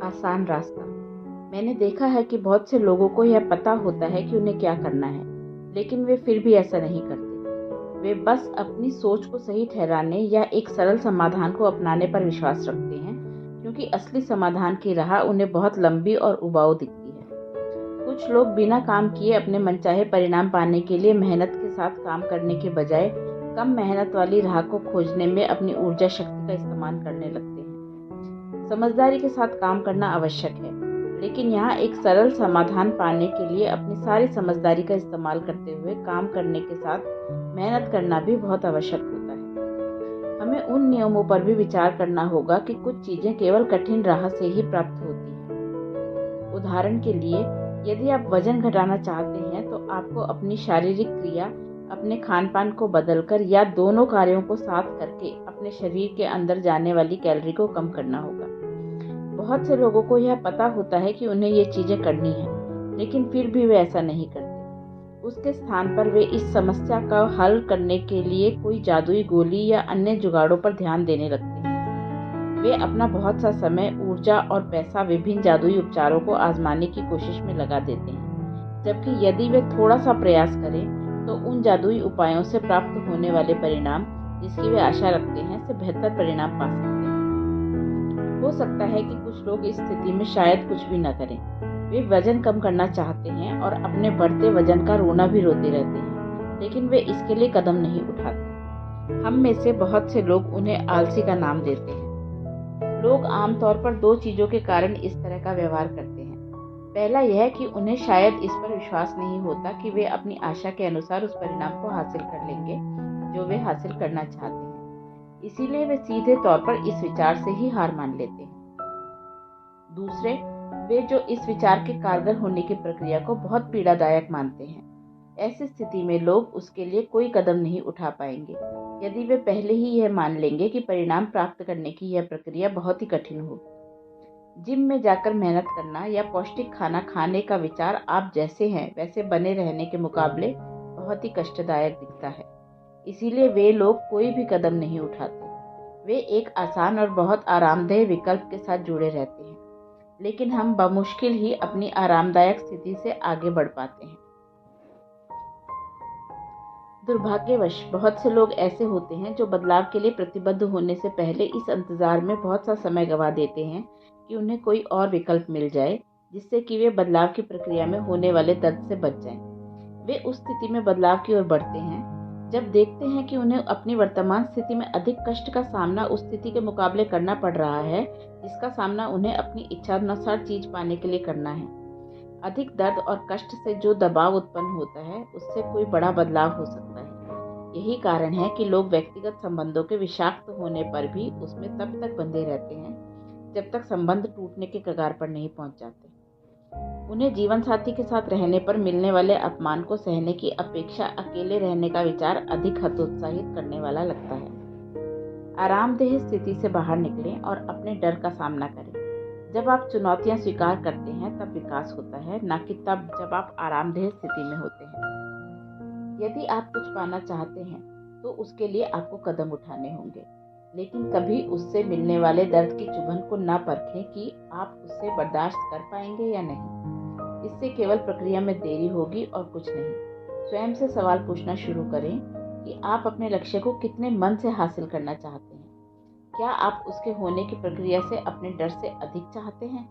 आसान रास्ता। मैंने देखा है कि बहुत से लोगों को यह पता होता है कि उन्हें क्या करना है, लेकिन वे फिर भी ऐसा नहीं करते। वे बस अपनी सोच को सही ठहराने या एक सरल समाधान को अपनाने पर विश्वास रखते हैं, क्योंकि असली समाधान की राह उन्हें बहुत लंबी और उबाऊ दिखती है। कुछ लोग बिना काम किए अपने मनचाहे परिणाम पाने के लिए मेहनत के साथ काम करने के बजाय कम मेहनत वाली राह को खोजने में अपनी ऊर्जा शक्ति का इस्तेमाल करने लगते हैं। समझदारी के साथ काम करना आवश्यक है, लेकिन यहाँ एक सरल समाधान पाने के लिए अपनी सारी समझदारी का इस्तेमाल करते हुए काम करने के साथ मेहनत करना भी बहुत आवश्यक होता है। हमें उन नियमों पर भी विचार करना होगा कि कुछ चीजें केवल कठिन राह से ही प्राप्त होती हैं। उदाहरण के लिए, यदि आप वजन घटाना चाहते हैं तो आपको अपनी शारीरिक क्रिया, अपने खान पान को बदलकर या दोनों कार्यों को साथ करके अपने शरीर के अंदर जाने वाली कैलोरी को कम करना होगा। बहुत से लोगों को यह पता होता है कि उन्हें ये चीजें करनी है, लेकिन फिर भी वे ऐसा नहीं करते। उसके स्थान पर वे इस समस्या का हल करने के लिए कोई जादुई गोली या अन्य जुगाड़ों पर ध्यान देने लगते हैं। वे अपना बहुत सा समय, ऊर्जा और पैसा विभिन्न जादुई उपचारों को आजमाने की कोशिश में लगा देते हैं, जबकि यदि वे थोड़ा सा प्रयास करें तो उन जादुई उपायों से प्राप्त होने वाले परिणाम जिसकी वे आशा रखते हैं से बेहतर परिणाम पा सकते हैं। हो सकता है कि कुछ लोग इस स्थिति में शायद कुछ भी न करें। वे वजन कम करना चाहते हैं और अपने बढ़ते वजन का रोना भी रोते रहते हैं, लेकिन वे इसके लिए कदम नहीं उठाते। हम में से बहुत से लोग उन्हें आलसी का नाम देते हैं। लोग आमतौर पर दो चीजों के कारण इस तरह का व्यवहार करते हैं। पहला यह कि उन्हें शायद इस पर विश्वास नहीं होता कि वे अपनी आशा के अनुसार उस परिणाम को हासिल कर लेंगे जो वे हासिल करना चाहते हैं, इसीलिए वे सीधे तौर पर इस विचार से ही हार मान लेते हैं। दूसरे, वे जो इस विचार के कारगर होने की प्रक्रिया को बहुत पीड़ादायक मानते हैं। ऐसी स्थिति में लोग उसके लिए कोई कदम नहीं उठा पाएंगे यदि वे पहले ही यह मान लेंगे कि परिणाम प्राप्त करने की यह प्रक्रिया बहुत ही कठिन होगी। जिम में जाकर मेहनत करना या पौष्टिक खाना खाने का विचार आप जैसे हैं वैसे बने रहने के मुकाबले बहुत ही कष्टदायक दिखता है, इसीलिए वे लोग कोई भी कदम नहीं उठाते। वे एक आसान और बहुत आरामदेह विकल्प के साथ जुड़े रहते हैं, लेकिन हम बमुश्किल ही अपनी आरामदायक स्थिति से आगे बढ़ पाते हैं। दुर्भाग्यवश बहुत से लोग ऐसे होते हैं जो बदलाव के लिए प्रतिबद्ध होने से पहले इस इंतजार में बहुत सा समय गंवा देते हैं कि उन्हें कोई और विकल्प मिल जाए जिससे कि वे बदलाव की प्रक्रिया में होने वाले दर्द से बच जाएं। वे उस स्थिति में बदलाव की ओर बढ़ते हैं जब देखते हैं कि उन्हें अपनी वर्तमान स्थिति में अधिक कष्ट का सामना उस स्थिति के मुकाबले करना पड़ रहा है जिसका सामना उन्हें अपनी इच्छानुसार चीज पाने के लिए करना है। अधिक दर्द और कष्ट से जो दबाव उत्पन्न होता है उससे कोई बड़ा बदलाव हो सकता है। यही कारण है कि लोग व्यक्तिगत संबंधों के विषाक्त होने पर भी उसमें तब तक बंधे रहते हैं जब तक संबंध टूटने के कगार पर नहीं पहुंच जाते। उन्हें जीवन साथी के साथ रहने पर मिलने वाले अपमान को सहने की अपेक्षा अकेले रहने का विचार अधिक हतोत्साहित करने वाला लगता है। आरामदेह स्थिति से बाहर निकलें और अपने डर का सामना करें। जब आप चुनौतियां स्वीकार करते हैं तब विकास होता है, न कि तब जब आप आरामदेह स्थिति में होते हैं। यदि आप कुछ पाना चाहते हैं तो उसके लिए आपको कदम उठाने होंगे, लेकिन कभी उससे मिलने वाले दर्द की चुभन को न परखें कि आप उससे बर्दाश्त कर पाएंगे या नहीं। इससे केवल प्रक्रिया में देरी होगी और कुछ नहीं। स्वयं से सवाल पूछना शुरू करें कि आप अपने लक्ष्य को कितने मन से हासिल करना चाहते हैं। क्या आप उसके होने की प्रक्रिया से अपने डर से अधिक चाहते हैं?